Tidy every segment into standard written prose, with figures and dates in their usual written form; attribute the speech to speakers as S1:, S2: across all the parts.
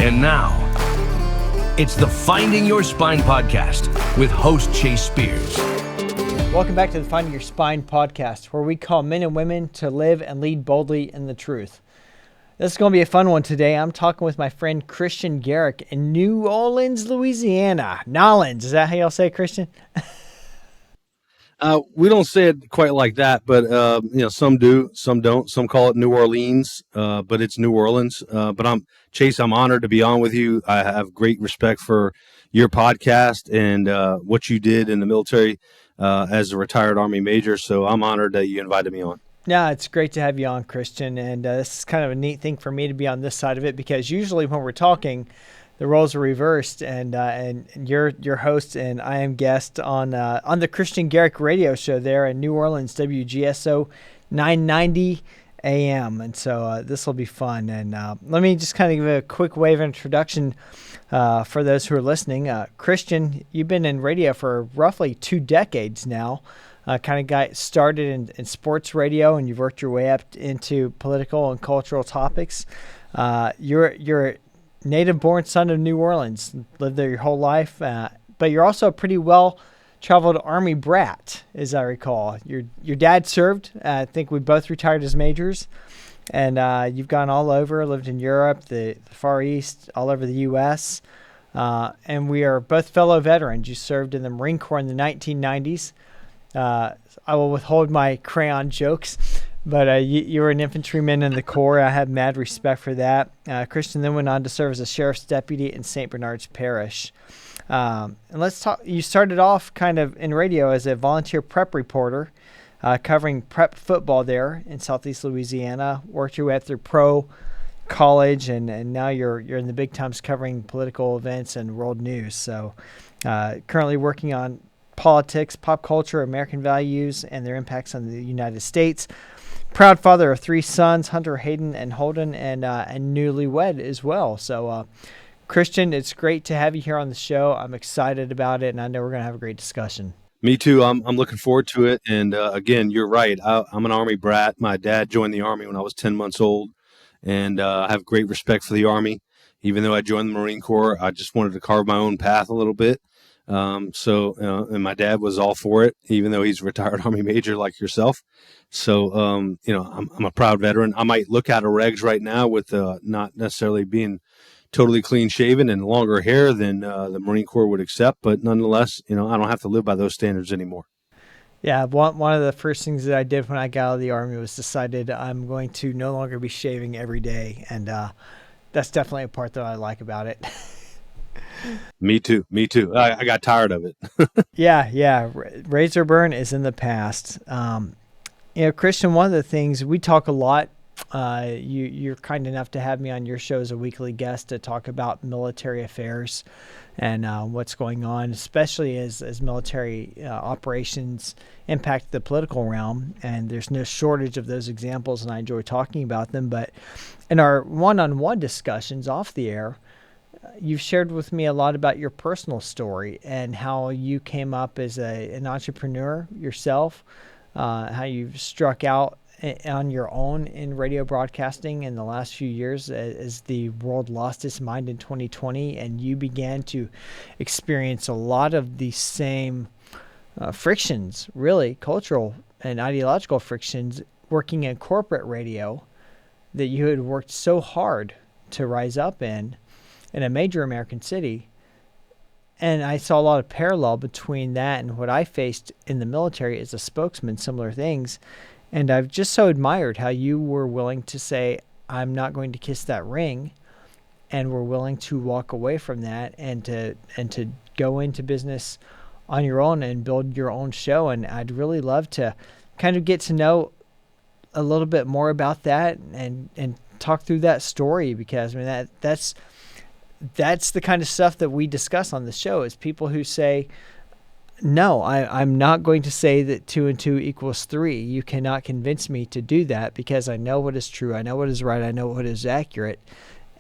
S1: And now, it's the Finding Your Spine podcast with host Chase Spears.
S2: Welcome back to the Finding Your Spine podcast, where we call men and women to live and lead boldly in the truth. This is going to be a fun one today. I'm talking with my friend Christian Garrick in New Orleans, Louisiana. Nolans, is that how y'all say it, Christian?
S3: We don't say it quite like that, but some do, some don't. Some call it New Orleans, but it's New Orleans. But Chase. I'm honored to be on with you. I have great respect for your podcast and what you did in the military as a retired Army major. So I'm honored that you invited me on.
S2: Yeah, it's great to have you on, Christian. And this is kind of a neat thing for me to be on this side of it, because usually when we're talking, the roles are reversed, and you're host and I am guest on the Christian Garrick radio show there in New Orleans, WGSO 990 AM. And so this will be fun. And let me just kind of give a quick wave introduction for those who are listening. Christian, you've been in radio for roughly 2 decades now. Kind of got started in sports radio, and you've worked your way up into political and cultural topics. You're native-born son of New Orleans, lived there your whole life, but you're also a pretty well-traveled Army brat, as I recall. Your dad served. I think we both retired as majors, and you've gone all over, lived in Europe, the Far East, all over the U.S., and we are both fellow veterans. You served in the Marine Corps in the 1990s. I will withhold my crayon jokes, but you were an infantryman in the Corps. I have mad respect for that. Christian then went on to serve as a sheriff's deputy in St. Bernard's Parish. And let's talk. You started off kind of in radio as a volunteer prep reporter, covering prep football there in Southeast Louisiana. Worked your way up through pro, college, and now you're in the big times covering political events and world news. So currently working on politics, pop culture, American values, and their impacts on the United States. Proud father of 3 sons, Hunter, Hayden, and Holden, and newlywed as well. So, Christian, it's great to have you here on the show. I'm excited about it, and I know we're going to have a great discussion.
S3: Me too. I'm looking forward to it. And again, you're right. I'm an Army brat. My dad joined the Army when I was 10 months old, and I have great respect for the Army. Even though I joined the Marine Corps, I just wanted to carve my own path a little bit. And my dad was all for it, even though he's a retired Army major like yourself. So, I'm a proud veteran. I might look out of regs right now with not necessarily being totally clean shaven and longer hair than the Marine Corps would accept. But nonetheless, I don't have to live by those standards anymore.
S2: Yeah, one of the first things that I did when I got out of the Army was decided I'm going to no longer be shaving every day. And that's definitely a part that I like about it.
S3: Me too. I got tired of it.
S2: Yeah. Razor burn is in the past. Christian, one of the things we talk a lot, you're kind enough to have me on your show as a weekly guest to talk about military affairs and what's going on, especially as military operations impact the political realm. And there's no shortage of those examples, and I enjoy talking about them. But in our one-on-one discussions off the air, you've shared with me a lot about your personal story and how you came up as an entrepreneur yourself, how you've struck out on your own in radio broadcasting in the last few years as the world lost its mind in 2020, and you began to experience a lot of the same frictions, really cultural and ideological frictions, working in corporate radio that you had worked so hard to rise up in a major American city. And I saw a lot of parallel between that and what I faced in the military as a spokesman, similar things. And I've just so admired how you were willing to say, I'm not going to kiss that ring, and were willing to walk away from that and to go into business on your own and build your own show. And I'd really love to kind of get to know a little bit more about that and talk through that story, because I mean that's the kind of stuff that we discuss on the show, is people who say, no, I'm not going to say that 2 and 2 equals 3. You cannot convince me to do that, because I know what is true. I know what is right. I know what is accurate.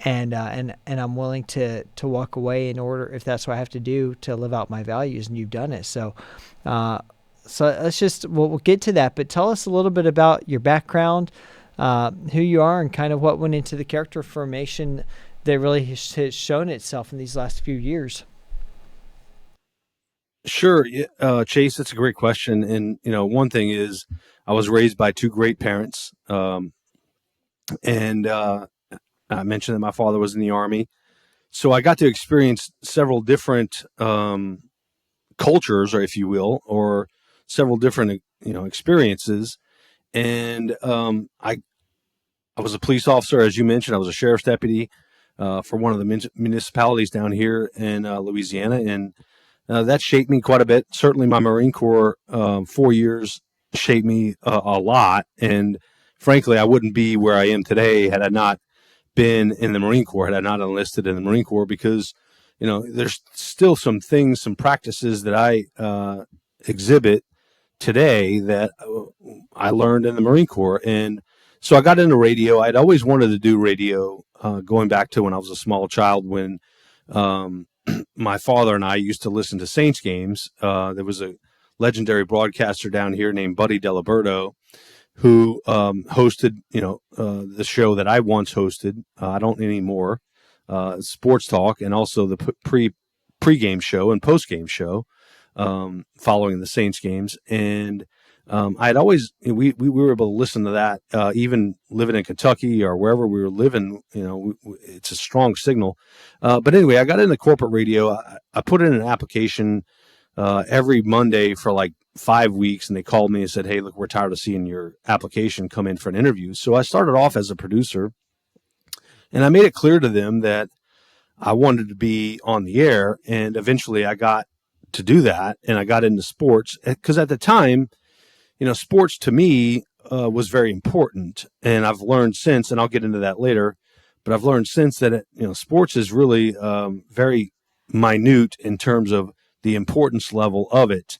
S2: And I'm willing to walk away in order, if that's what I have to do, to live out my values, and you've done it. So we'll get to that, but tell us a little bit about your background, who you are, and kind of what went into the character formation that really has shown itself in these last few years?
S3: Sure. Chase, that's a great question. And, one thing is I was raised by two great parents. And I mentioned that my father was in the Army. So I got to experience several different cultures, or if you will, or several different, experiences. And I was a police officer, as you mentioned. I was a sheriff's deputy for one of the municipalities down here in Louisiana. And that shaped me quite a bit. Certainly my Marine Corps 4 years shaped me a lot. And frankly, I wouldn't be where I am today had I not been in the Marine Corps, had I not enlisted in the Marine Corps, because, there's still some things, some practices that I exhibit today that I learned in the Marine Corps. And so I got into radio. I'd always wanted to do radio, going back to when I was a small child, when my father and I used to listen to Saints games. There was a legendary broadcaster down here named Buddy Deliberto, who hosted, the show that I once hosted. I don't anymore. Sports Talk, and also the pre-game show and post-game show following the Saints games. And I had always, we were able to listen to that, even living in Kentucky or wherever we were living. It's a strong signal. But anyway, I got into corporate radio. I put in an application every Monday for like 5 weeks, and they called me and said, "Hey, look, we're tired of seeing your application. Come in for an interview." So I started off as a producer, and I made it clear to them that I wanted to be on the air. And eventually I got to do that, and I got into sports, because at the time, sports to me was very important. And I've learned since, and I'll get into that later, but I've learned since that, sports is really very minute in terms of the importance level of it.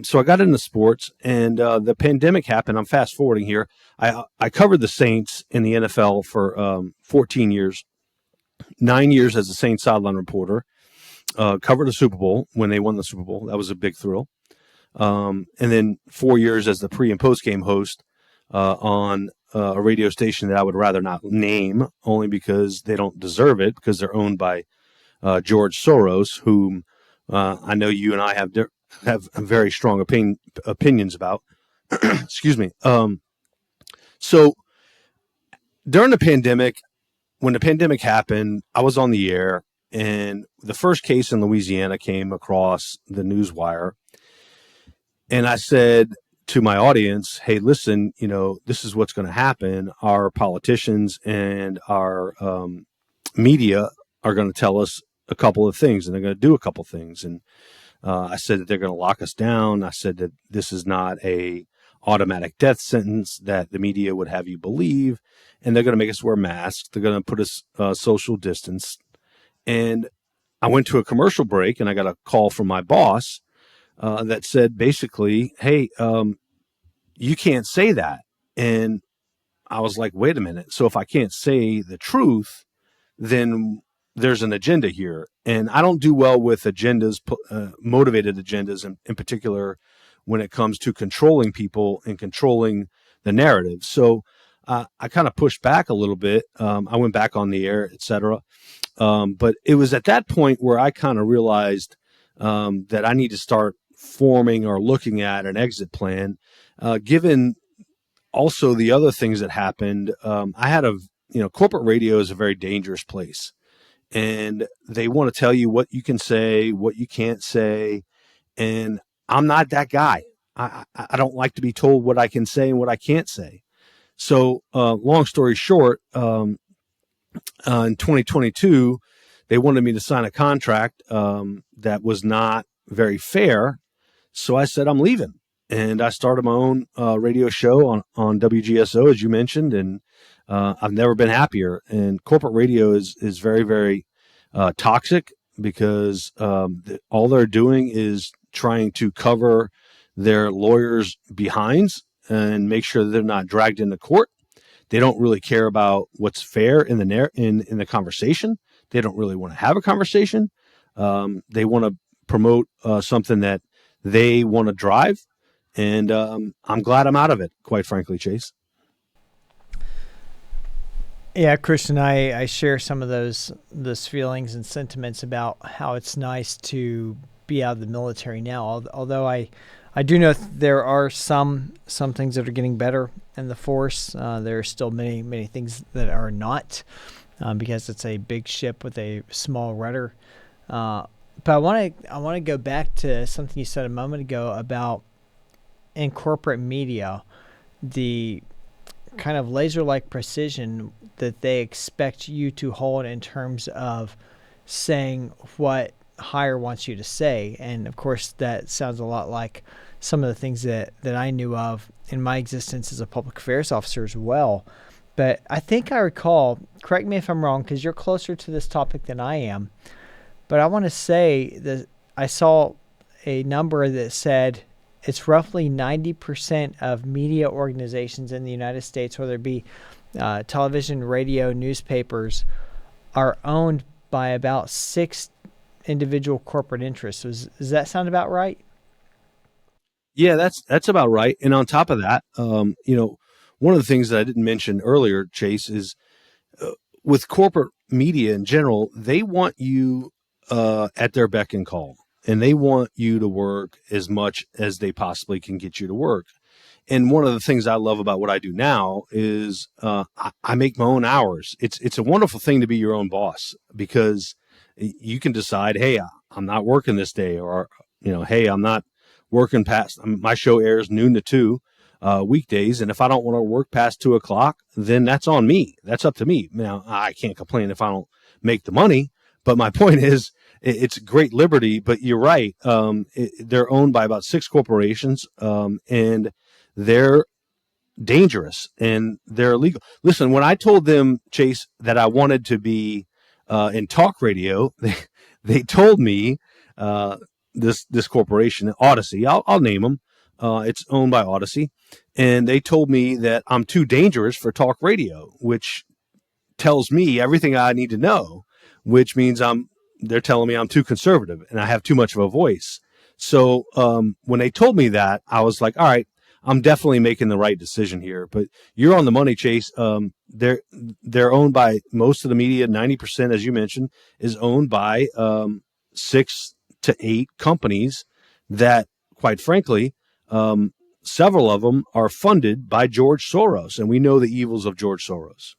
S3: So I got into sports, and the pandemic happened. I'm fast forwarding here. I covered the Saints in the NFL for 14 years, 9 years as a Saints sideline reporter, covered the Super Bowl when they won the Super Bowl. That was a big thrill. And then 4 years as the pre and post game host on a radio station that I would rather not name, only because they don't deserve it, because they're owned by George Soros, whom I know you and I have very strong opinions about. Excuse me. So during the pandemic, when the pandemic happened, I was on the air, and the first case in Louisiana came across the newswire. And I said to my audience, "Hey, listen, this is what's going to happen. Our politicians and our media are going to tell us a couple of things, and they're going to do a couple of things." And I said that they're going to lock us down. I said that this is not a automatic death sentence that the media would have you believe, and they're going to make us wear masks. They're going to put us social distance. And I went to a commercial break, and I got a call from my boss that said basically, "Hey, you can't say that." And I was like, wait a minute. So if I can't say the truth, then there's an agenda here. And I don't do well with agendas, motivated agendas in particular, when it comes to controlling people and controlling the narrative. So I kind of pushed back a little bit. I went back on the air, et cetera. But it was at that point where I kind of realized that I need to start forming or looking at an exit plan, given also the other things that happened. I had corporate radio is a very dangerous place, and they want to tell you what you can say, what you can't say. And I'm not that guy. I don't like to be told what I can say and what I can't say. So long story short, in 2022, they wanted me to sign a contract that was not very fair. So I said, I'm leaving. And I started my own radio show on WGSO, as you mentioned, and I've never been happier. And corporate radio is very, very toxic, because all they're doing is trying to cover their lawyers' behinds and make sure they're not dragged into court. They don't really care about what's fair in the conversation. They don't really want to have a conversation. They want to promote something that they want to drive. And I'm glad I'm out of it, quite frankly, Chase.
S2: Yeah, Christian, I share some of those feelings and sentiments about how it's nice to be out of the military now. Although I do know there are some things that are getting better in the force. There are still many things that are not, because it's a big ship with a small rudder. But I want to go back to something you said a moment ago about in corporate media, the kind of laser-like precision that they expect you to hold in terms of saying what hire wants you to say. And of course, that sounds a lot like some of the things that I knew of in my existence as a public affairs officer as well. But I think I recall, correct me if I'm wrong, because you're closer to this topic than I am, but I want to say that I saw a number that said it's roughly 90% of media organizations in the United States, whether it be television, radio, newspapers, are owned by about 6 individual corporate interests. Does that sound about right?
S3: Yeah, that's about right. And on top of that, one of the things that I didn't mention earlier, Chase, is with corporate media in general, they want you at their beck and call, and they want you to work as much as they possibly can get you to work. And one of the things I love about what I do now is I make my own hours. It's a wonderful thing to be your own boss, because you can decide, hey, I'm not working this day, or hey, I'm not working past. My show airs noon to 2 weekdays, and if I don't want to work past 2 o'clock, then that's on me. That's up to me. Now I can't complain if I don't make the money, but my point is, it's great liberty. But you're right. They're owned by about 6 corporations, and they're dangerous and they're illegal. Listen, when I told them, Chase, that I wanted to be in talk radio, they told me this corporation, Odyssey, I'll name them. It's owned by Odyssey, and they told me that I'm too dangerous for talk radio, which tells me everything I need to know, which means they're telling me I'm too conservative and I have too much of a voice. So when they told me that, I was like, all right, I'm definitely making the right decision here. But you're on the money, Chase. They're owned by most of the media. 90%, as you mentioned, is owned by 6 to 8 companies that, quite frankly, several of them are funded by George Soros, and we know the evils of George Soros.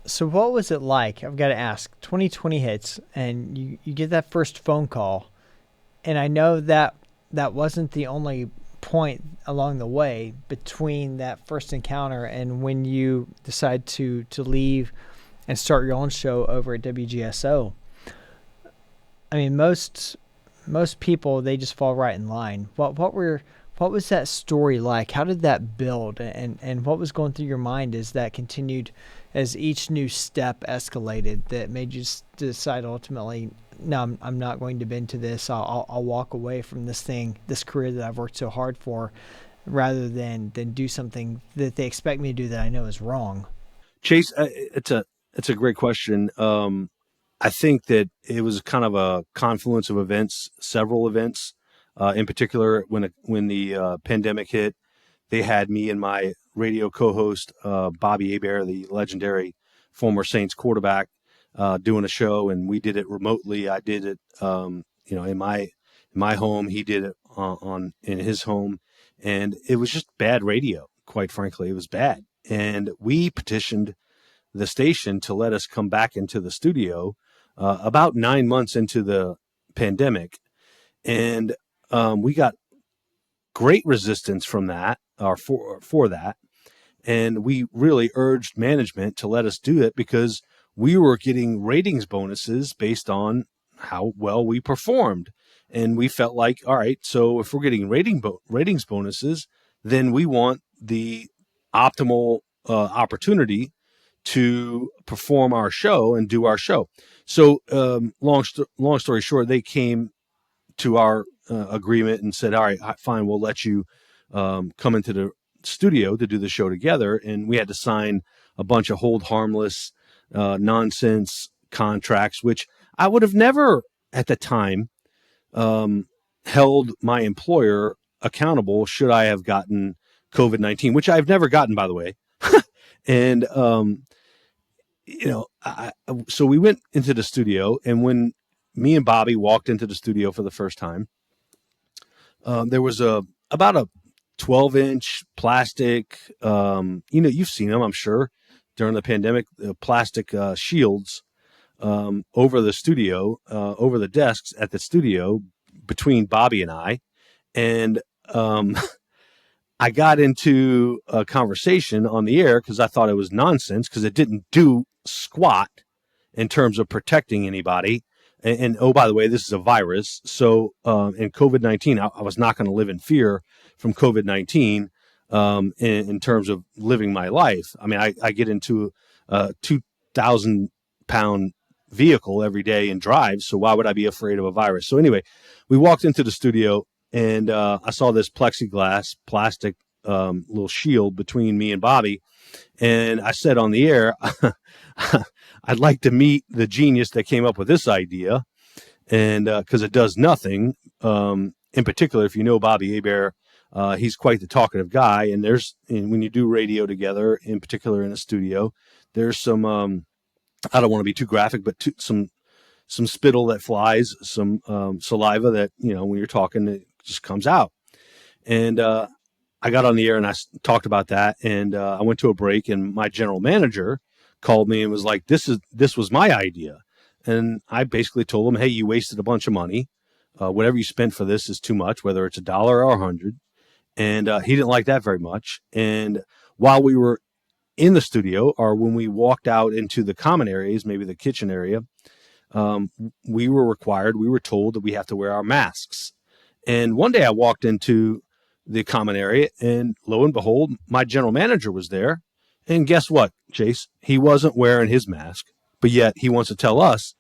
S2: So what was it like? I've got to ask. 2020 hits, and you get that first phone call, and I know that wasn't the only point along the way between that first encounter and when you decide to leave and start your own show over at WGSO. I mean, most people, they just fall right in line. What was that story like? How did that build, and what was going through your mind as that continued, as each new step escalated, that made you decide ultimately, no, I'm not going to bend to this. I'll walk away from this career that I've worked so hard for, rather than do something that they expect me to do that I know is wrong.
S3: Chase, it's a great question. I think that it was kind of a confluence of events, several events. In particular, when the pandemic hit, they had me and my radio co-host, Bobby Hebert, the legendary former Saints quarterback, doing a show, and we did it remotely. I did it, in my home. He did it in his home, and it was just bad radio. Quite frankly, it was bad, and we petitioned the station to let us come back into the studio about 9 months into the pandemic, and we got great resistance from that, or for that. And we really urged management to let us do it, because we were getting ratings bonuses based on how well we performed. And we felt like, all right, so if we're getting ratings bonuses, then we want the optimal opportunity to perform our show and do our show. So long story short, they came to our agreement and said, all right, fine, we'll let you come into the studio to do the show together. And we had to sign a bunch of hold harmless nonsense contracts, which I would have never at the time held my employer accountable should I have gotten COVID-19, which I've never gotten, by the way. And, so we went into the studio, and when me and Bobby walked into the studio for the first time, there was about a 12-inch plastic, you've seen them, I'm sure, during the pandemic, plastic shields over the studio, over the desks at the studio between Bobby and I. And I got into a conversation on the air because I thought it was nonsense because it didn't do squat in terms of protecting anybody. And oh, by the way, this is a virus. So in COVID-19, I was not going to live in fear from COVID-19 in terms of living my life. I mean, I get into a 2,000-pound vehicle every day and drive. So why would I be afraid of a virus? So anyway, we walked into the studio, and I saw this plexiglass plastic little shield between me and Bobby. And I said on the air, I'd like to meet the genius that came up with this idea. And because it does nothing, in particular, if you know Bobby Hebert, he's quite the talkative guy. And when you do radio together, in particular in a studio, there's some, I don't want to be too graphic, but some spittle that flies, some saliva that, when you're talking, it just comes out. And I got on the air and I talked about that. And I went to a break, and my general manager called me and was like, this was my idea. And I basically told him, hey, you wasted a bunch of money. Whatever you spent for this is too much, whether it's $1 or $100. And he didn't like that very much. And while we were in the studio, or when we walked out into the common areas, maybe the kitchen area, we were told that we have to wear our masks. And one day I walked into the common area, and lo and behold, my general manager was there. And guess what, Chase? He wasn't wearing his mask, but yet he wants to tell us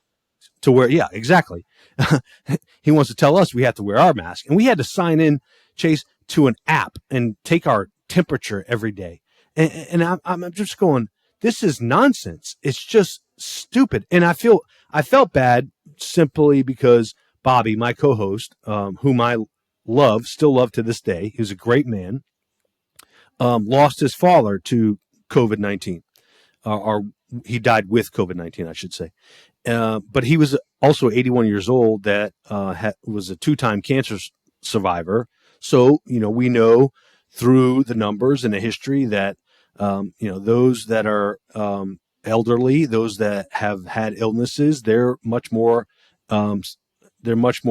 S3: to wear. Yeah, exactly. He wants to tell us we have to wear our mask. And we had to sign in, Chase, to an app and take our temperature every day. And I'm just going, this is nonsense. It's just stupid. And I felt bad simply because Bobby, my co-host, whom I still love to this day, he was a great man, lost his father to COVID-19, or he died with COVID-19, I should say. But he was also 81 years old, that was a 2-time cancer survivor. So, we know through the numbers and the history that, those that are elderly, those that have had illnesses, they're much more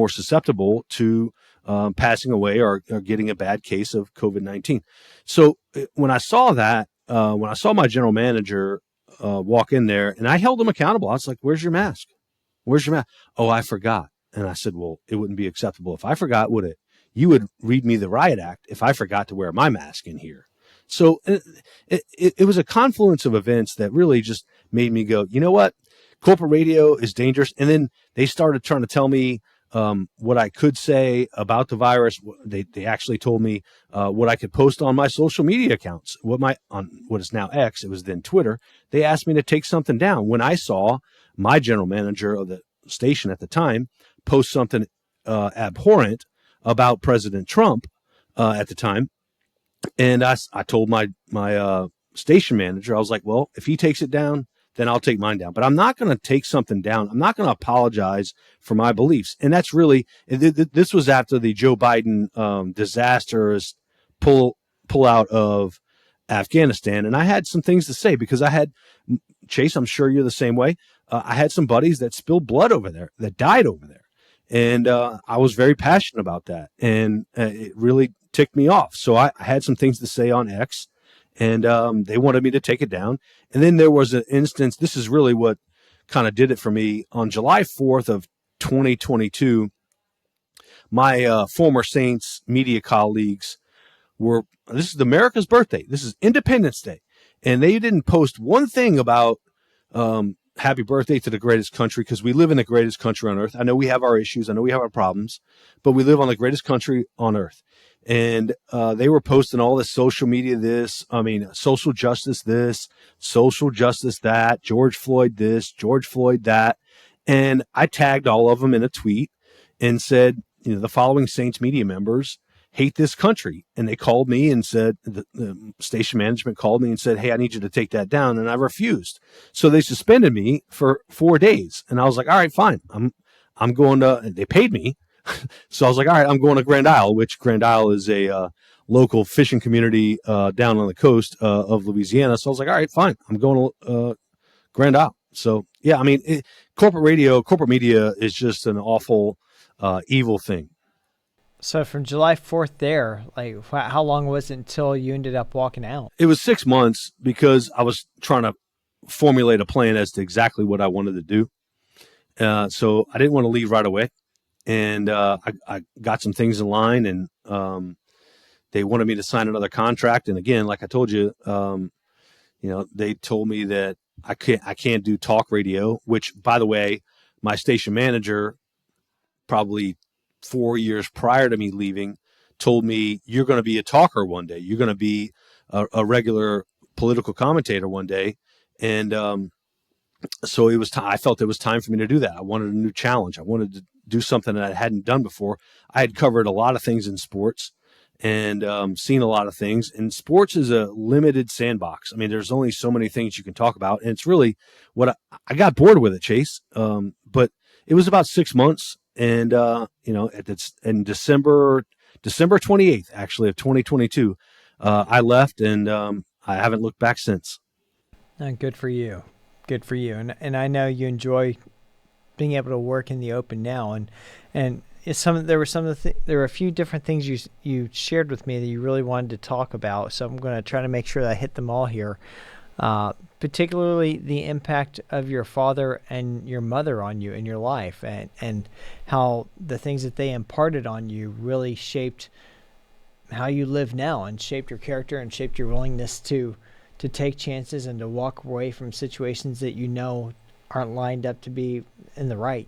S3: susceptible to passing away or getting a bad case of COVID-19. So when I saw that, when I saw my general manager walk in there, and I held him accountable, I was like, where's your mask? Where's your mask? Oh, I forgot. And I said, well, it wouldn't be acceptable if I forgot, would it? You would read me the riot act if I forgot to wear my mask in here. So it was a confluence of events that really just made me go, you know what? Corporate radio is dangerous. And then they started trying to tell me what I could say about the virus. They actually told me what I could post on my social media accounts, on what is now X. It was then Twitter. They asked me to take something down when I saw my general manager of the station at the time post something abhorrent about President Trump at the time. And I told my station manager, I was like, well, if he takes it down, then I'll take mine down. But I'm not going to take something down. I'm not going to apologize for my beliefs. And that's really, this was after the Joe Biden disastrous pull out of Afghanistan. And I had some things to say because I had, Chase, I'm sure you're the same way. I had some buddies that spilled blood over there, that died over there. And I was very passionate about that. And it really ticked me off. So I had some things to say on X. And they wanted me to take it down. And then there was an instance, this is really what kind of did it for me. On July 4th of 2022, my former Saints media colleagues this is America's birthday. This is Independence Day. And they didn't post one thing about happy birthday to the greatest country, because we live in the greatest country on earth. I know we have our issues. I know we have our problems, but we live on the greatest country on earth. And they were posting all this social media, social justice this, social justice that, George Floyd this, George Floyd that. And I tagged all of them in a tweet and said, the following Saints media members hate this country. And they called me and said, the station management called me and said, hey, I need you to take that down. And I refused. So they suspended me for 4 days. And I was like, all right, fine. I'm going to, and they paid me. So I was like, all right, I'm going to Grand Isle, which Grand Isle is a local fishing community down on the coast of Louisiana. So I was like, all right, fine. I'm going to Grand Isle. So, yeah, I mean, corporate media is just an awful, evil thing.
S2: So from July 4th there, like how long was it until you ended up walking out?
S3: It was 6 months because I was trying to formulate a plan as to exactly what I wanted to do. So I didn't want to leave right away. And I got some things in line, and they wanted me to sign another contract. And again, like I told you, they told me that I can't do talk radio, which, by the way, my station manager, probably 4 years prior to me leaving, told me, you're going to be a talker one day. You're going to be a regular political commentator one day. And so it was I felt it was time for me to do that. I wanted a new challenge. I wanted to do something that I hadn't done before. I had covered a lot of things in sports and seen a lot of things. And sports is a limited sandbox. I mean, there's only so many things you can talk about. And it's really what I got bored with it, Chase. But it was about 6 months. And, in December 28th, actually, of 2022, I left, and I haven't looked back since.
S2: Good for you. Good for you. And I know you enjoy being able to work in the open now. And there were a few different things you shared with me that you really wanted to talk about. So I'm going to try to make sure that I hit them all here. Particularly the impact of your father and your mother on you in your life, and how the things that they imparted on you really shaped how you live now, and shaped your character, and shaped your willingness to take chances and to walk away from situations that you know aren't lined up to be in the right.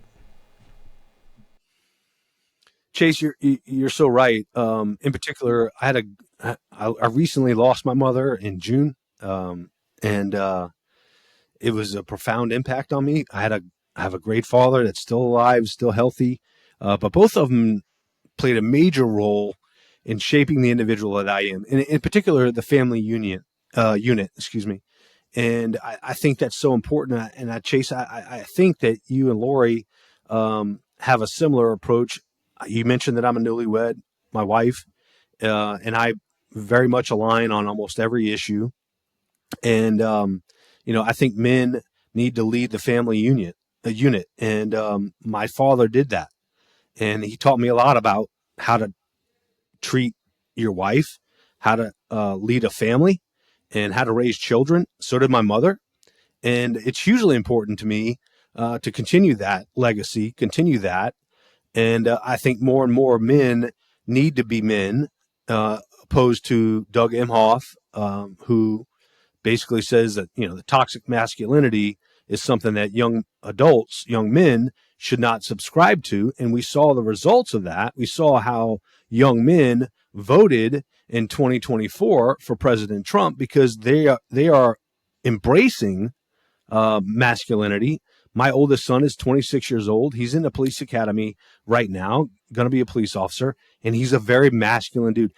S3: Chase, you're so right. In particular, I recently lost my mother in June. And it was a profound impact on me. I have a great father that's still alive, still healthy, but both of them played a major role in shaping the individual that I am, and in particular, the family unit. Excuse me. And I think that's so important. And Chase, I think that you and Lori have a similar approach. You mentioned that I'm a newlywed, my wife, and I very much align on almost every issue. And, I think men need to lead the family unit. And my father did that. And he taught me a lot about how to treat your wife, how to lead a family, and how to raise children. So did my mother. And it's hugely important to me to continue that legacy, continue that. And I think more and more men need to be men, opposed to Doug Emhoff, who basically says that, the toxic masculinity is something that young adults, young men should not subscribe to. And we saw the results of that. We saw how young men voted in 2024 for President Trump because they are embracing masculinity. My oldest son is 26 years old. He's in the police academy right now, going to be a police officer, and he's a very masculine dude.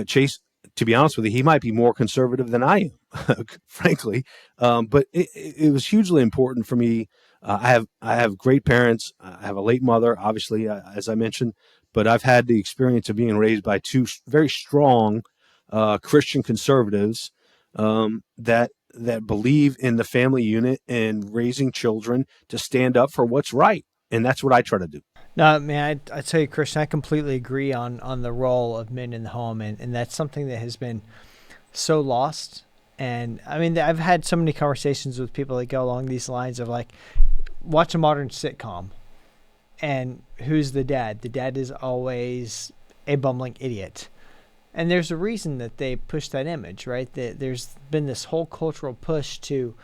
S3: Chase, to be honest with you, he might be more conservative than I am, frankly. But it was hugely important for me. I have great parents. I have a late mother, obviously, as I mentioned, but I've had the experience of being raised by two very strong Christian conservatives that believe in the family unit and raising children to stand up for what's right. And that's what I try to do.
S2: No, man, I tell you, Christian, I completely agree on the role of men in the home. And that's something that has been so lost. And I mean, I've had so many conversations with people that go along these lines of like, watch a modern sitcom. And who's the dad? The dad is always a bumbling idiot. And there's a reason that they push that image, right? There's been this whole cultural push to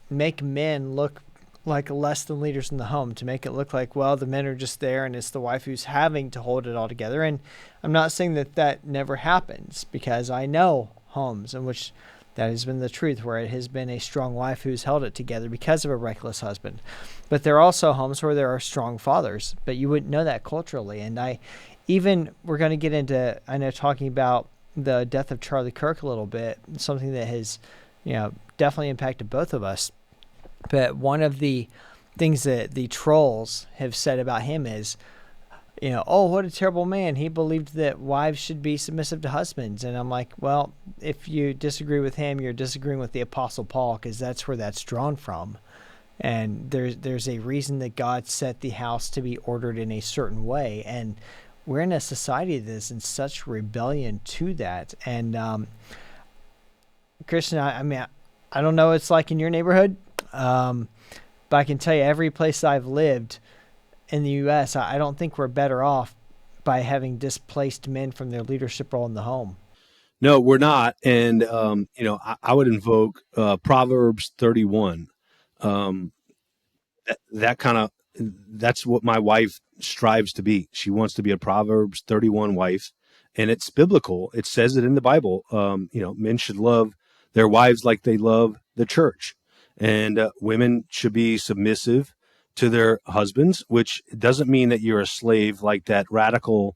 S2: make men look like less than leaders in the home, to make it look like, well, the men are just there and it's the wife who's having to hold it all together. And I'm not saying that never happens, because I know homes in which that has been the truth, where it has been a strong wife who's held it together because of a reckless husband. But there are also homes where there are strong fathers, but you wouldn't know that culturally. And even we're going to get into, I know, talking about the death of Charlie Kirk a little bit, something that has, definitely impacted both of us. But one of the things that the trolls have said about him is, oh, what a terrible man. He believed that wives should be submissive to husbands. And I'm like, well, if you disagree with him, you're disagreeing with the Apostle Paul, because that's where that's drawn from. And there's a reason that God set the house to be ordered in a certain way. And we're in a society that is in such rebellion to that. And Christian, I don't know what it's like in your neighborhood, but I can tell you every place I've lived in the U.S., I don't think we're better off by having displaced men from their leadership role in the home.
S3: No, we're not. And, I would invoke Proverbs 31. That's what my wife strives to be. She wants to be a Proverbs 31 wife, and it's biblical. It says it in the Bible. Men should love their wives like they love the church, and women should be submissive to their husbands, which doesn't mean that you're a slave like that radical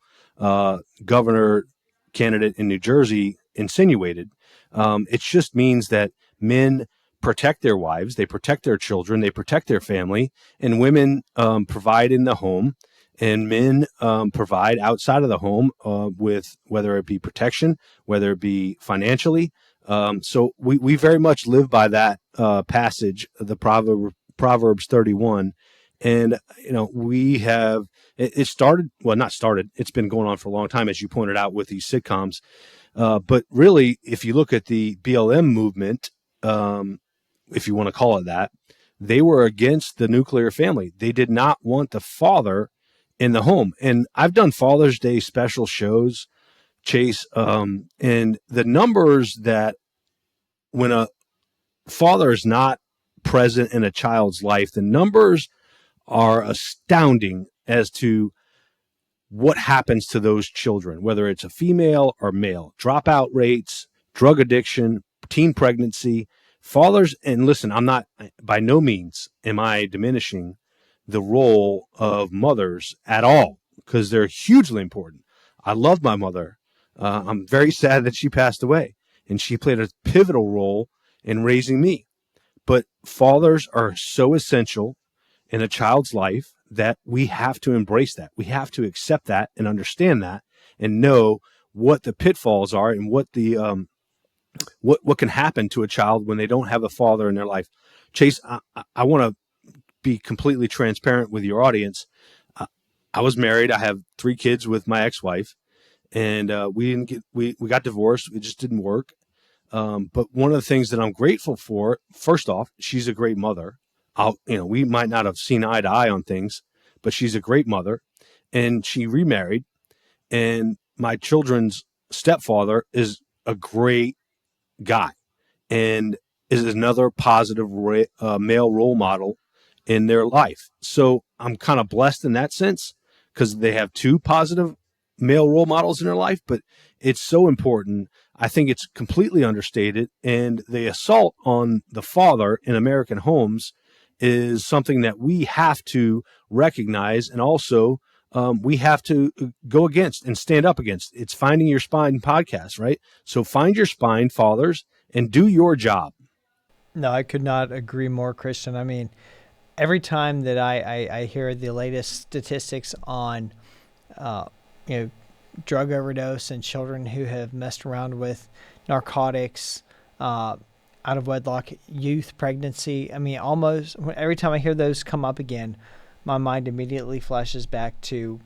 S3: governor candidate in New Jersey insinuated. It just means that men protect their wives, they protect their children, they protect their family, and women provide in the home, and men provide outside of the home with whether it be protection, whether it be financially. So we very much live by that passage, the Proverbs 31. And, we have, it started, well, not started, it's been going on for a long time, as you pointed out, with these sitcoms. But really, if you look at the BLM movement, if you want to call it that, they were against the nuclear family. They did not want the father in the home. And I've done Father's Day special shows, Chase, and the numbers that when a father is not present in a child's life, the numbers are astounding as to what happens to those children, whether it's a female or male. Dropout rates, drug addiction, teen pregnancy, fathers. And listen, I'm not, by no means am I diminishing the role of mothers at all, because they're hugely important. I love my mother. I'm very sad that she passed away, and she played a pivotal role in raising me. But fathers are so essential in a child's life that we have to embrace that. We have to accept that and understand that and know what the pitfalls are and what the what can happen to a child when they don't have a father in their life. Chase, I want to be completely transparent with your audience. I was married. I have 3 kids with my ex-wife, and we got divorced. It just didn't work. But one of the things that I'm grateful for, first off, she's a great mother. We might not have seen eye to eye on things, but she's a great mother, and she remarried, and my children's stepfather is a great guy and is another positive male role model in their life. So I'm kind of blessed in that sense, because they have 2 positive male role models in their life, but it's so important. I think it's completely understated, and the assault on the father in American homes is something that we have to recognize, and also we have to go against and stand up against. It's Finding Your Spine podcast, right? So find your spine, fathers, and do your job.
S2: No, I could not agree more, Christian. I mean, every time that I hear the latest statistics on, drug overdose and children who have messed around with narcotics, out of wedlock, youth pregnancy. I mean, almost every time I hear those come up again, my mind immediately flashes back to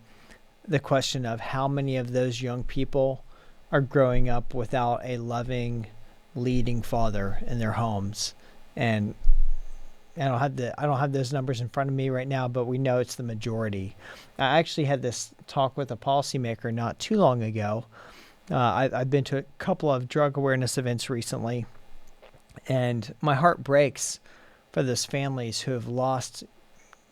S2: the question of how many of those young people are growing up without a loving, leading father in their homes. And I don't have those numbers in front of me right now, but we know it's the majority. I actually had this talk with a policymaker not too long ago. I've been to a couple of drug awareness events recently, and my heart breaks for those families who have lost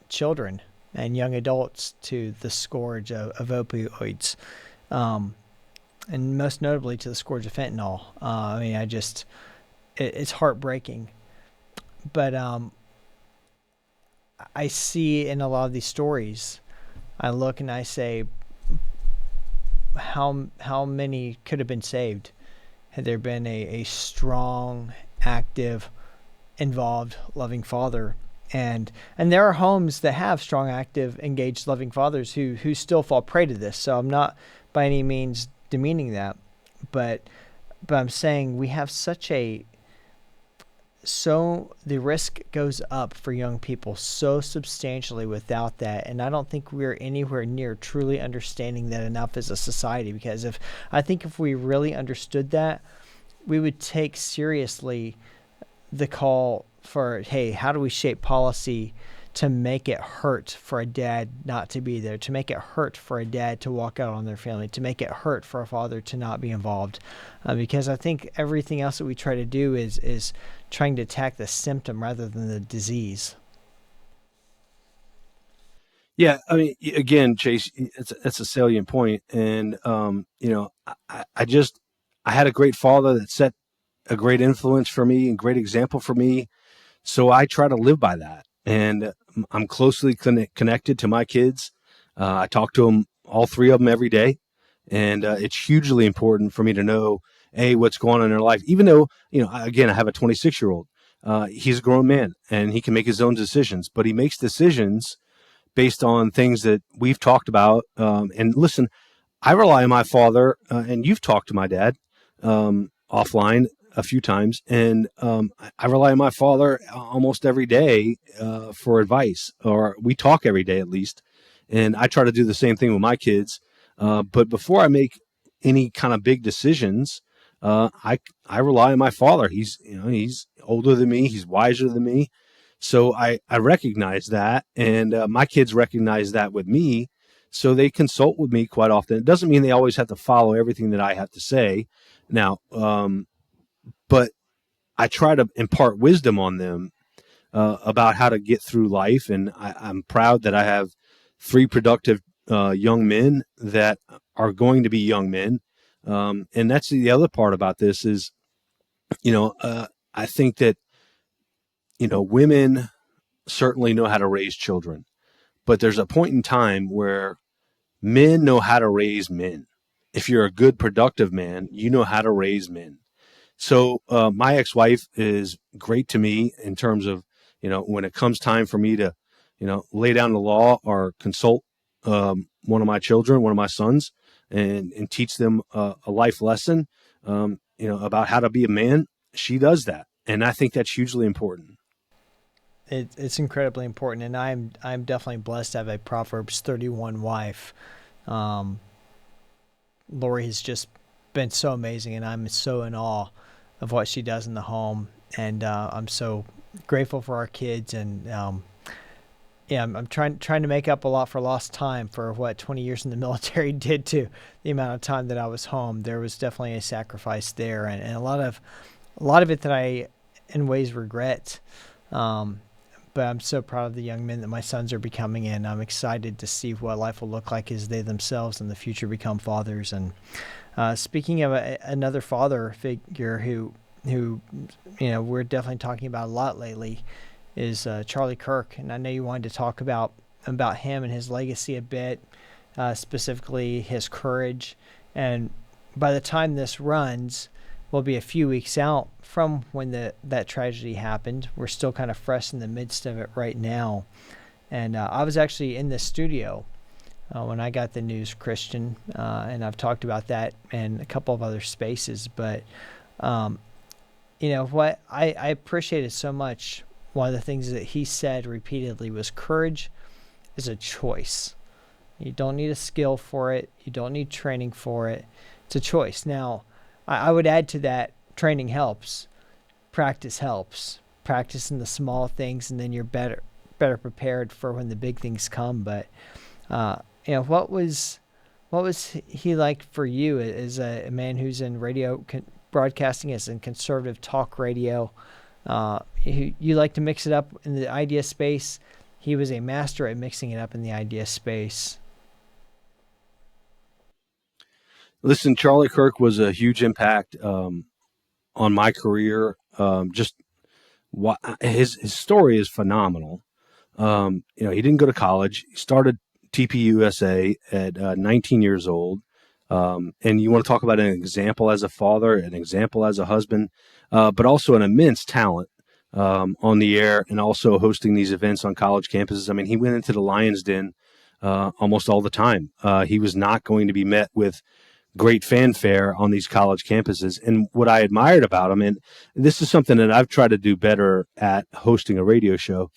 S2: children and young adults to the scourge of opioids, and most notably to the scourge of fentanyl. It's heartbreaking. But I see in a lot of these stories, I look and I say, how many could have been saved had there been a strong, active, involved, loving father. And there are homes that have strong, active, engaged, loving fathers who still fall prey to this. So I'm not by any means demeaning that, but I'm saying we have so the risk goes up for young people so substantially without that. And I don't think we're anywhere near truly understanding that enough as a society, because I think if we really understood that, we would take seriously the call for, hey, how do we shape policy to make it hurt for a dad not to be there, to make it hurt for a dad to walk out on their family, to make it hurt for a father to not be involved. Because I think everything else that we try to do is trying to attack the symptom rather than the disease.
S3: Yeah, I mean, again, Chase, it's a salient point, and I had a great father that set a great influence for me and great example for me, so I try to live by that, and I'm closely connected to my kids. I talk to them, all three of them, every day, and it's hugely important for me to know what's going on in their life. Even though again, I have a 26-year-old. He's a grown man and he can make his own decisions, but he makes decisions based on things that we've talked about. And listen, I rely on my father, and you've talked to my dad offline a few times, and I rely on my father almost every day for advice, or we talk every day at least. And I try to do the same thing with my kids. But before I make any kind of big decisions, I rely on my father. He's older than me. He's wiser than me. So I recognize that, and my kids recognize that with me. So they consult with me quite often. It doesn't mean they always have to follow everything that I have to say now, but I try to impart wisdom on them about how to get through life. And I'm proud that I have three productive young men that are going to be young men. And that's the other part about this is, I think that, women certainly know how to raise children, but there's a point in time where men know how to raise men. If you're a good, productive man, you know how to raise men. So my ex-wife is great to me in terms of, when it comes time for me to, lay down the law or consult one of my children, one of my sons, and teach them a life lesson, about how to be a man. She does that. And I think that's hugely important.
S2: It's incredibly important, and I'm definitely blessed to have a Proverbs 31 wife. Lori has just been so amazing, and I'm so in awe of what she does in the home, and I'm so grateful for our kids, and I'm trying to make up a lot for lost time for what 20 years in the military did to the amount of time that I was home. There was definitely a sacrifice there, and a lot of it that I in ways regret. But I'm so proud of the young men that my sons are becoming, and I'm excited to see what life will look like as they themselves in the future become fathers. And speaking of another father figure who we're definitely talking about a lot lately is Charlie Kirk. And I know you wanted to talk about him and his legacy a bit, specifically his courage. And by the time this runs, we'll be a few weeks out from when that tragedy happened. We're still kind of fresh in the midst of it right now. And I was actually in the studio when I got the news, Christian, and I've talked about that in a couple of other spaces. But, what I appreciated so much, one of the things that he said repeatedly was courage is a choice. You don't need a skill for it. You don't need training for it. It's a choice. Now, I would add to that, training helps, practice helps, practice in the small things, and then you're better prepared for when the big things come. But what was he like for you as a man who's in radio broadcasting, as in conservative talk radio? You like to mix it up in the idea space. He was a master at mixing it up in the idea space.
S3: Listen, Charlie Kirk was a huge impact on my career. His story is phenomenal. He didn't go to college. He started TPUSA at 19 years old. And you want to talk about an example as a father, an example as a husband, but also an immense talent on the air and also hosting these events on college campuses. I mean, he went into the Lion's Den almost all the time. He was not going to be met with great fanfare on these college campuses. And what I admired about him, and this is something that I've tried to do better at hosting a radio show,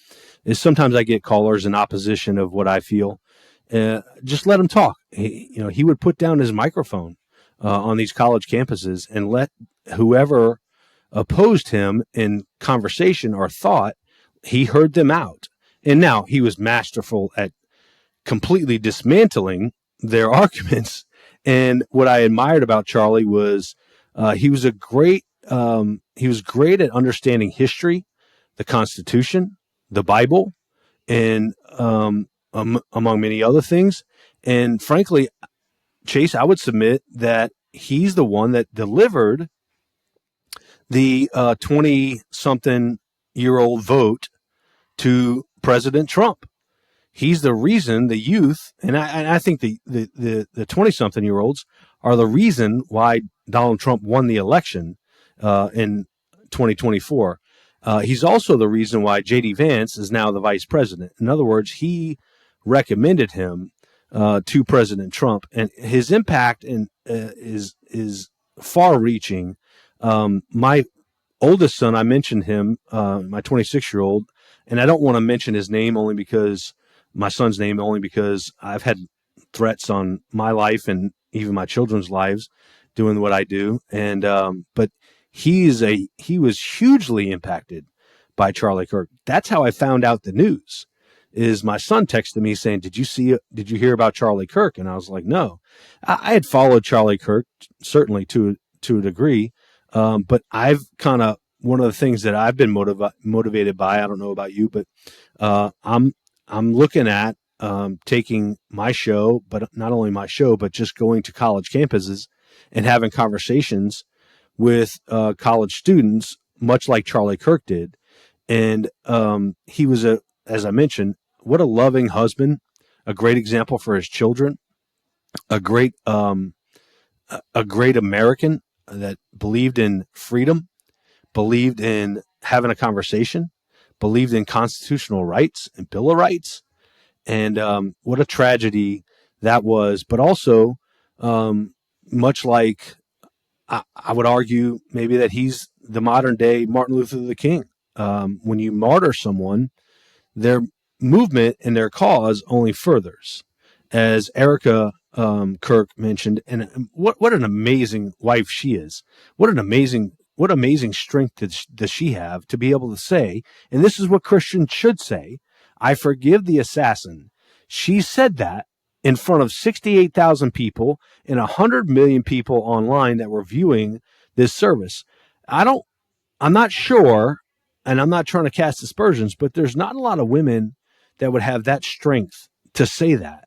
S3: is sometimes I get callers in opposition of what I feel. Just let him talk. He would put down his microphone on these college campuses and let whoever opposed him in conversation or thought, he heard them out. And now he was masterful at completely dismantling their arguments. And what I admired about Charlie was he was great at understanding history, the Constitution, the Bible, and among many other things. And frankly, Chase, I would submit that he's the one that delivered the 20-something-year-old vote to President Trump. He's the reason the youth, and I think the 20-something-year-olds are the reason why Donald Trump won the election in 2024. He's also the reason why J.D. Vance is now the vice president. In other words, he recommended him to President Trump, and his impact is far-reaching. My oldest son, I mentioned him, my 26-year-old, and I don't want to mention his name only because I've had threats on my life and even my children's lives doing what I do. And but he was hugely impacted by Charlie Kirk. That's how I found out the news. Is my son texted me saying, did you hear about Charlie Kirk? And I was like, no. I had followed Charlie Kirk certainly to a degree, but I've kind of, one of the things that I've been motivated by, I don't know about you, but I'm looking at taking my show, but not only my show, but just going to college campuses and having conversations with college students, much like Charlie Kirk did. And he was as I mentioned, what a loving husband, a great example for his children, a great American that believed in freedom, believed in having a conversation, believed in constitutional rights and Bill of Rights. And what a tragedy that was. But also, much like I would argue maybe that he's the modern day Martin Luther King. When you martyr someone, their movement and their cause only furthers. As Erica Kirk mentioned, and what an amazing wife she is. What amazing strength does she have to be able to say, and this is what Christians should say, I forgive the assassin. She said that in front of 68,000 people and 100 million people online that were viewing this service. I'm not sure, and I'm not trying to cast aspersions, but there's not a lot of women that would have that strength to say that.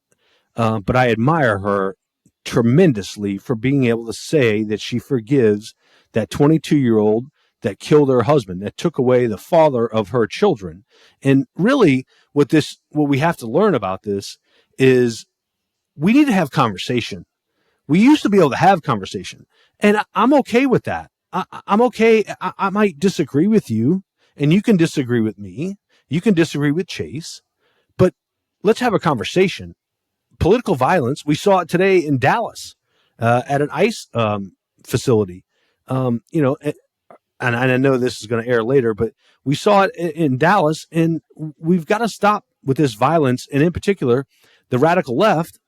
S3: But I admire her tremendously for being able to say that she forgives that 22-year-old that killed her husband, that took away the father of her children. And really what we have to learn about this is we need to have conversation. We used to be able to have conversation, and I'm okay with that. I'm okay. I might disagree with you, and you can disagree with me. You can disagree with Chase, but let's have a conversation. Political violence, we saw it today in Dallas at an ICE facility. And I know this is going to air later, but we saw it in Dallas, and we've got to stop with this violence. And in particular, the radical left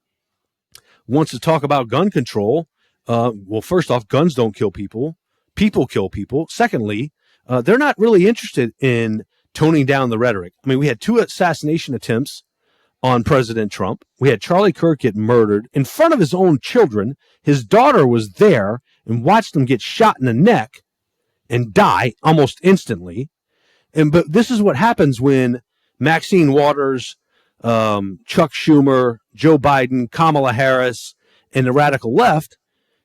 S3: wants to talk about gun control. Well, first off, guns don't kill people. People kill people. Secondly, they're not really interested in toning down the rhetoric. I mean, we had 2 assassination attempts on President Trump. We had Charlie Kirk get murdered in front of his own children. His daughter was there and watched him get shot in the neck and die almost instantly. But this is what happens when Maxine Waters, Chuck Schumer, Joe Biden, Kamala Harris, and the radical left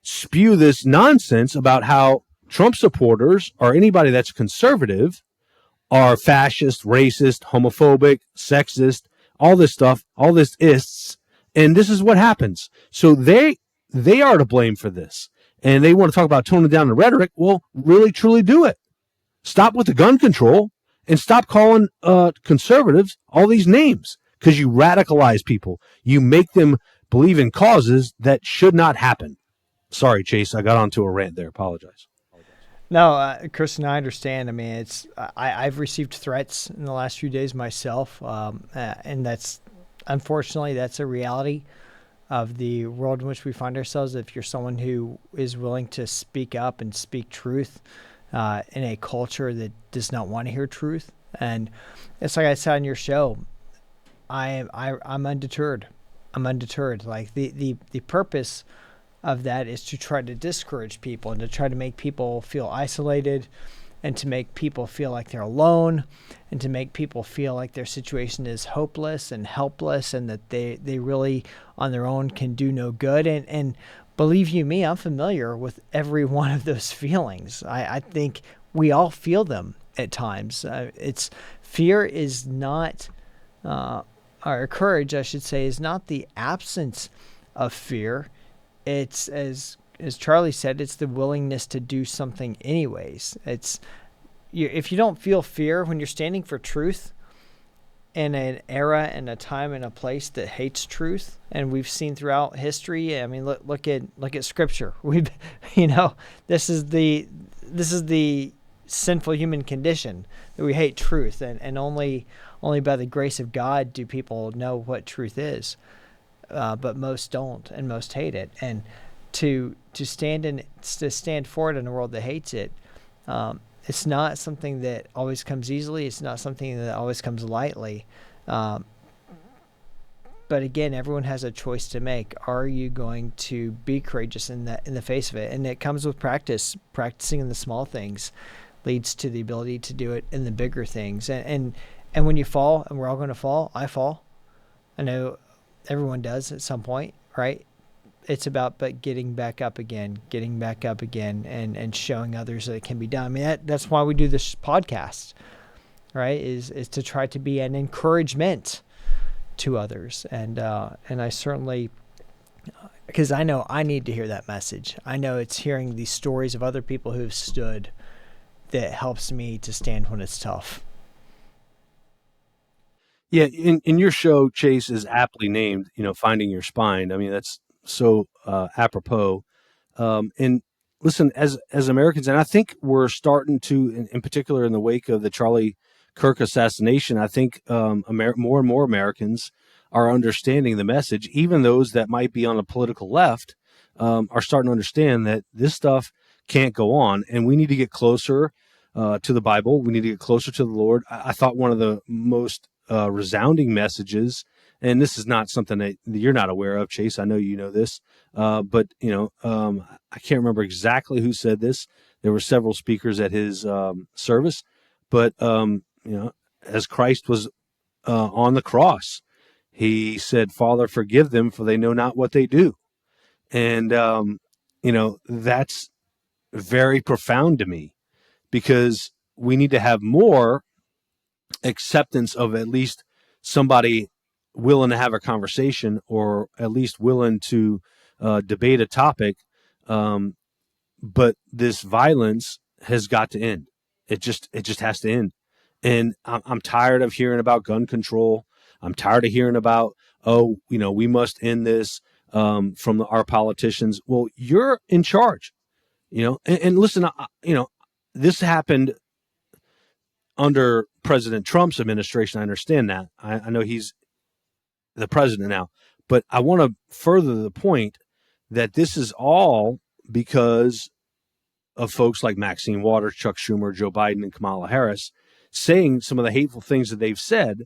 S3: spew this nonsense about how Trump supporters or anybody that's conservative are fascist, racist, homophobic, sexist, all this stuff, all this ists. And this is what happens. So they they are to blame for this. And they want to talk about toning down the rhetoric. Well, really, truly do it. Stop with the gun control and stop calling conservatives all these names, because you radicalize people. You make them believe in causes that should not happen. Sorry, Chase, I got onto a rant there. Apologize.
S2: No, Kristen, I understand. I mean, I've received threats in the last few days myself, and that's unfortunately that's a reality of the world in which we find ourselves. If you're someone who is willing to speak up and speak truth in a culture that does not want to hear truth, and it's like I said on your show, I'm undeterred. I'm undeterred. Like the purpose of that is to try to discourage people and to try to make people feel isolated and to make people feel like they're alone and to make people feel like their situation is hopeless and helpless and that they really on their own can do no good. And believe you me, I'm familiar with every one of those feelings. I think we all feel them at times. It's fear is not, or courage, I should say, is not the absence of fear. It's, as Charlie said, it's the willingness to do something anyways. It's if you don't feel fear when you're standing for truth in an era and a time and a place that hates truth, and we've seen throughout history. I mean, look at Scripture. This is the sinful human condition that we hate truth, and only by the grace of God do people know what truth is. But most don't, and most hate it. And to stand for it in a world that hates it, it's not something that always comes easily. It's not something that always comes lightly. But again, everyone has a choice to make. Are you going to be courageous in the face of it? And it comes with practice. Practicing in the small things leads to the ability to do it in the bigger things. And when you fall, and we're all going to fall, I fall. I know everyone does at some point, right? It's about getting back up again, and showing others that it can be done. I mean, that's why we do this podcast, right? Is to try to be an encouragement to others. And I certainly, because I know I need to hear that message. I know it's hearing these stories of other people who've stood that helps me to stand when it's tough.
S3: Yeah, in your show, Chase, is aptly named, Finding Your Spine. I mean, that's so apropos. And listen, as Americans, and I think we're starting to, in particular in the wake of the Charlie Kirk assassination, I think more and more Americans are understanding the message. Even those that might be on the political left are starting to understand that this stuff can't go on, and we need to get closer to the Bible. We need to get closer to the Lord. I thought one of the most resounding messages, and this is not something that you're not aware of, Chase. I know you know this, but I can't remember exactly who said this. There were several speakers at his service, but as Christ was on the cross, he said, "Father, forgive them, for they know not what they do," and that's very profound to me, because we need to have more acceptance of at least somebody willing to have a conversation, or at least willing to debate a topic. But this violence has got to end. It just has to end. And I'm tired of hearing about gun control. I'm tired of hearing about, we must end this from our politicians. Well, you're in charge, and listen, this happened under President Trump's administration. I understand that. I know he's the president now, but I want to further the point that this is all because of folks like Maxine Waters, Chuck Schumer, Joe Biden, and Kamala Harris saying some of the hateful things that they've said.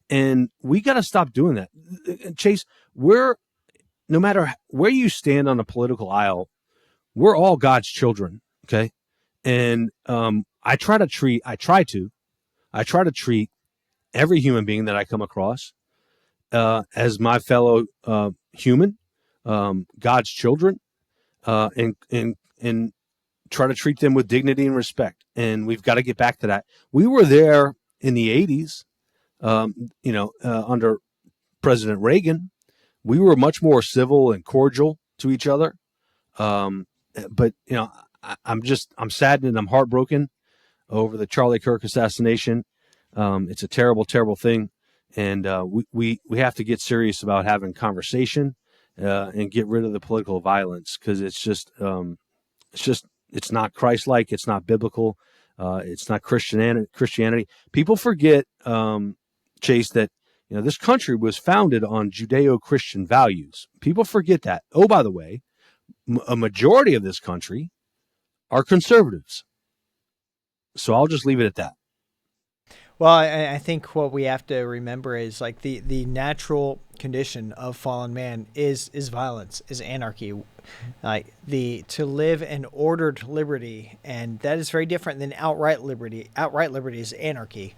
S3: And we got to stop doing that. Chase, no matter where you stand on the political aisle, we're all God's children. Okay. And I try to treat every human being that I come across as my fellow human, God's children, and try to treat them with dignity and respect. And we've got to get back to that. We were there in the 80s, under President Reagan. We were much more civil and cordial to each other. But I'm saddened and I'm heartbroken over the Charlie Kirk assassination. It's a terrible, terrible thing. And we have to get serious about having conversation and get rid of the political violence, because it's not Christ-like. It's not biblical. It's not Christianity. People forget, Chase, that this country was founded on Judeo-Christian values. People forget that. Oh, by the way, a majority of this country are conservatives. So I'll just leave it at that.
S2: Well, I think what we have to remember is like the natural condition of fallen man is violence, is anarchy. Like to live an ordered liberty, and that is very different than outright liberty. Outright liberty is anarchy.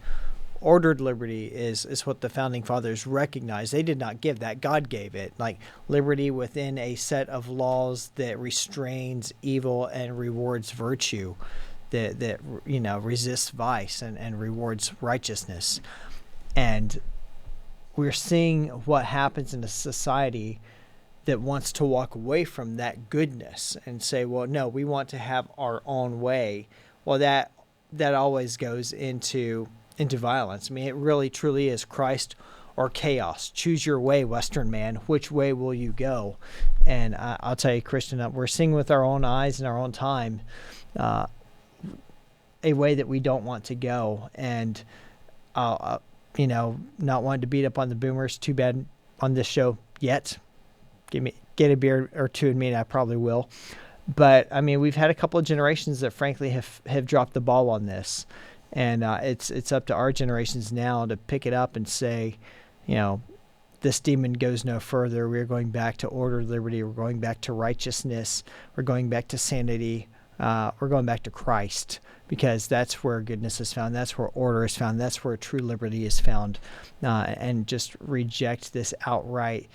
S2: Ordered liberty is what the founding fathers recognized. They did not give that. God gave it. Like liberty within a set of laws that restrains evil and rewards virtue, that resists vice and rewards righteousness. And we're seeing what happens in a society that wants to walk away from that goodness and say, well, no, we want to have our own way. Well, that always goes into violence. I mean, it really truly is Christ or chaos. Choose your way, Western man. Which way will you go? And I'll tell you, Christian, we're seeing with our own eyes in our own time a way that we don't want to go. And not wanting to beat up on the boomers too bad on this show yet. Get a beer or two in me, and I probably will. But I mean, we've had a couple of generations that frankly have dropped the ball on this. And it's up to our generations now to pick it up and say, this demon goes no further. We're going back to order, liberty. We're going back to righteousness. We're going back to sanity. We're going back to Christ, because that's where goodness is found. That's where order is found. That's where true liberty is found. And just reject this outright,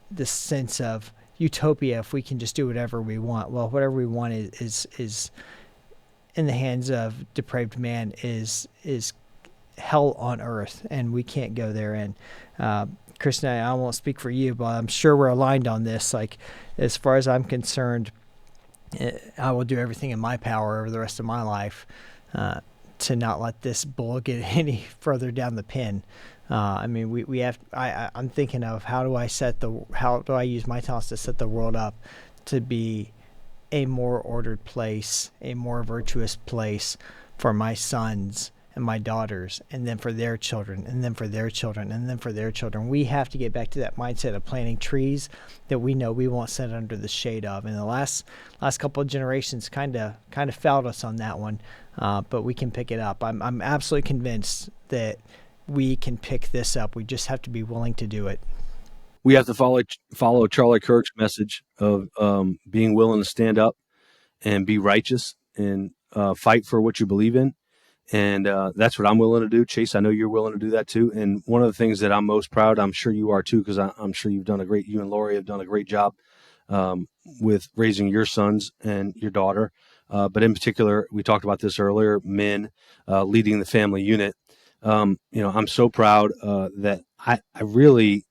S2: this sense of utopia if we can just do whatever we want. Well, whatever we want is in the hands of depraved man is hell on earth, and we can't go there. And Kristen, I won't speak for you, but I'm sure we're aligned on this. Like, as far as I'm concerned, I will do everything in my power over the rest of my life to not let this bull get any further down the pin. I mean, we have. I'm thinking of how do I use my talents to set the world up to be a more ordered place, a more virtuous place for my sons and my daughters, and then for their children, and then for their children, and then for their children. We have to get back to that mindset of planting trees that we know we won't sit under the shade of. And the last couple of generations kind of failed us on that one, but we can pick it up. I'm absolutely convinced that we can pick this up. We just have to be willing to do it.
S3: We have to follow Charlie Kirk's message of being willing to stand up and be righteous and fight for what you believe in. And that's what I'm willing to do. Chase, I know you're willing to do that too. And one of the things that I'm most proud, I'm sure you are too, because I'm sure you and Lori have done a great job with raising your sons and your daughter. But in particular, we talked about this earlier, men leading the family unit. I'm so proud that I really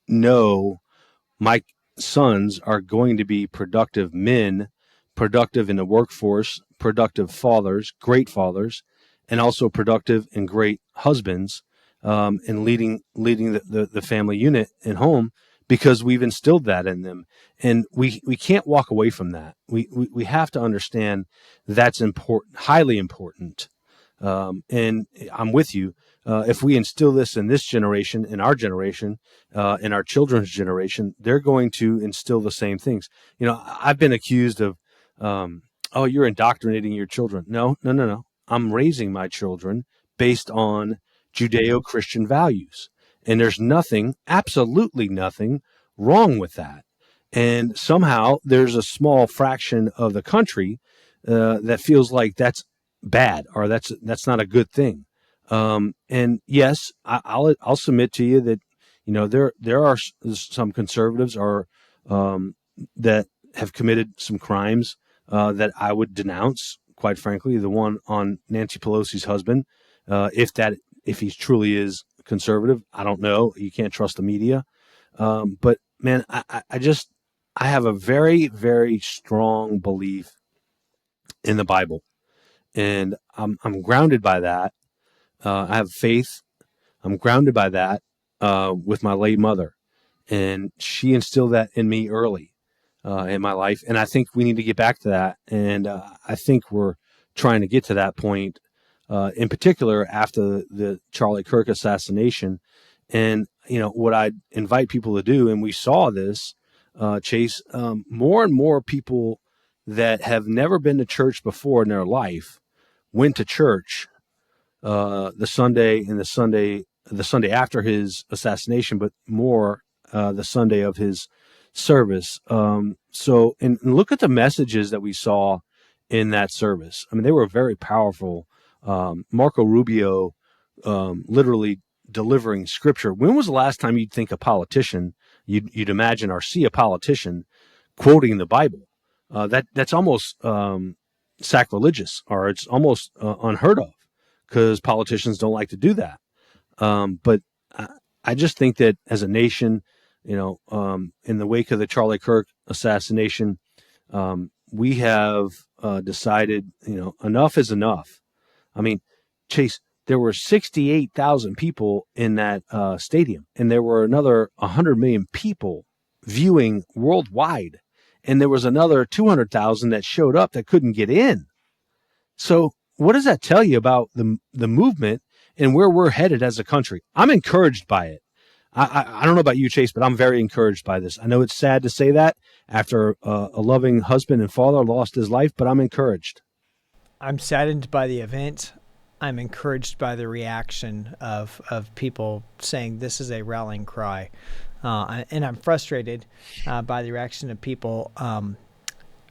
S3: know my sons are going to be productive men, productive in the workforce, productive fathers, great fathers, and also productive and great husbands, in leading the family unit and home, because we've instilled that in them. And we can't walk away from that. We have to understand that's important, highly important. And I'm with you. If we instill this in this generation, in our generation, in our children's generation, they're going to instill the same things. I've been accused of, you're indoctrinating your children. No. I'm raising my children based on Judeo-Christian values. And there's absolutely nothing wrong with that. And somehow there's a small fraction of the country that feels like that's bad, or that's not a good thing. And yes, I'll submit to you that there are some conservatives that have committed some crimes that I would denounce. Quite frankly, the one on Nancy Pelosi's husband, if he truly is conservative, I don't know. You can't trust the media, but man, I have a very, very strong belief in the Bible, and I'm grounded by that. I have faith. I'm grounded by that with my late mother, and she instilled that in me early in my life. And I think we need to get back to that. And I think we're trying to get to that point, in particular after the Charlie Kirk assassination. And what I invite people to do, and we saw this, Chase, more and more people that have never been to church before in their life went to church the Sunday after his assassination, but more the Sunday of his service. So look at the messages that we saw in that service. I mean, they were very powerful. Marco Rubio literally delivering scripture. When was the last time you'd think a politician, you'd imagine or see a politician quoting the Bible? That's almost sacrilegious, or it's almost unheard of, because politicians don't like to do that. But I just think that as a nation, in the wake of the Charlie Kirk assassination, we have decided, enough is enough. I mean, Chase, there were 68,000 people in that stadium, and there were another 100 million people viewing worldwide. And there was another 200,000 that showed up that couldn't get in. So what does that tell you about the movement and where we're headed as a country? I'm encouraged by it. I don't know about you, Chase, but I'm very encouraged by this. I know it's sad to say that after a loving husband and father lost his life, but I'm encouraged.
S2: I'm saddened by the event. I'm encouraged by the reaction of people saying this is a rallying cry. And I'm frustrated by the reaction of people,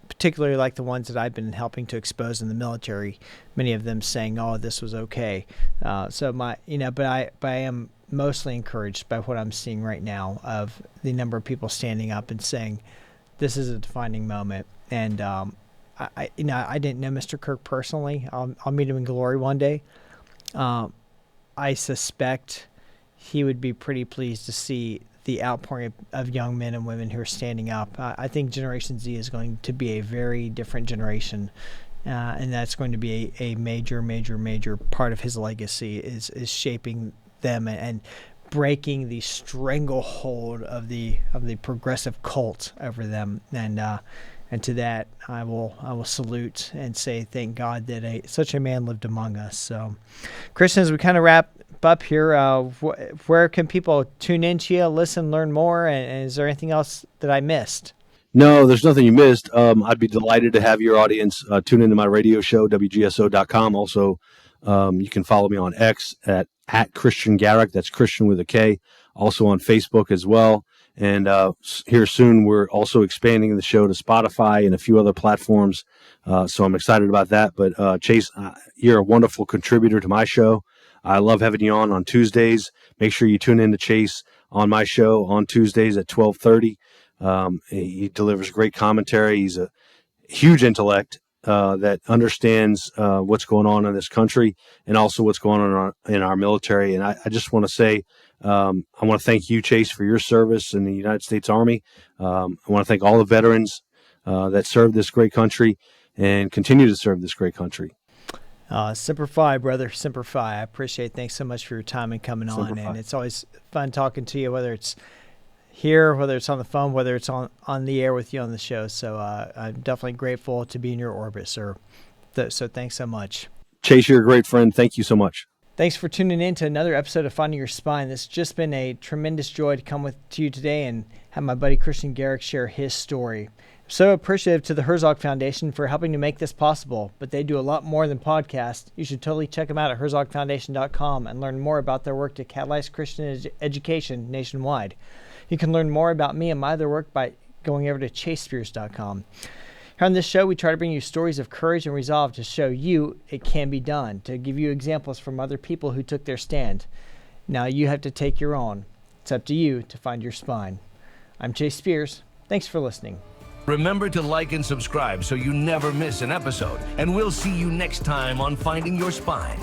S2: particularly like the ones that I've been helping to expose in the military. Many of them saying, "Oh, this was okay." But I am mostly encouraged by what I'm seeing right now of the number of people standing up and saying, "This is a defining moment." And I didn't know Mr. Kirk personally. I'll meet him in glory one day. I suspect he would be pretty pleased to see the outpouring of young men and women who are standing up. I think Generation Z is going to be a very different generation, and that's going to be a major, major, major part of his legacy is shaping them and breaking the stranglehold of the progressive cult over them. And to that, I will salute and say thank God that such a man lived among us. So, Christian, as we kind of wrap up here, where can people tune into you, listen, learn more, and is there anything else that I missed?
S3: No, there's nothing you missed. I'd be delighted to have your audience tune into my radio show, WGSO.com. Also, you can follow me on X at Christian Garrick. That's Christian with a K. Also on Facebook as well. And here soon, we're also expanding the show to Spotify and a few other platforms. So I'm excited about that. But Chase, you're a wonderful contributor to my show. I love having you on Tuesdays. Make sure you tune in to Chase on my show on Tuesdays at 12:30. He delivers great commentary. He's a huge intellect that understands what's going on in this country and also what's going on in our military. And I just want to say, I want to thank you, Chase, for your service in the United States Army. I want to thank all the veterans that serve this great country and continue to serve this great country.
S2: Semper Fi, brother. Semper Fi. I appreciate it. Thanks so much for your time and coming on. And it's always fun talking to you, whether it's here, whether it's on the phone, whether it's on the air with you on the show. So I'm definitely grateful to be in your orbit, sir. So thanks so much.
S3: Chase, you're a great friend. Thank you so much.
S2: Thanks for tuning in to another episode of Finding Your Spine. It's just been a tremendous joy to come to you today and have my buddy Christian Garrick share his story. So appreciative to the Herzog Foundation for helping to make this possible, but they do a lot more than podcasts. You should totally check them out at herzogfoundation.com and learn more about their work to catalyze Christian education nationwide. You can learn more about me and my other work by going over to chasespears.com. Here on this show, we try to bring you stories of courage and resolve to show you it can be done, to give you examples from other people who took their stand. Now you have to take your own. It's up to you to find your spine. I'm Chase Spears. Thanks for listening.
S1: Remember to like and subscribe so you never miss an episode, and we'll see you next time on Finding Your Spine.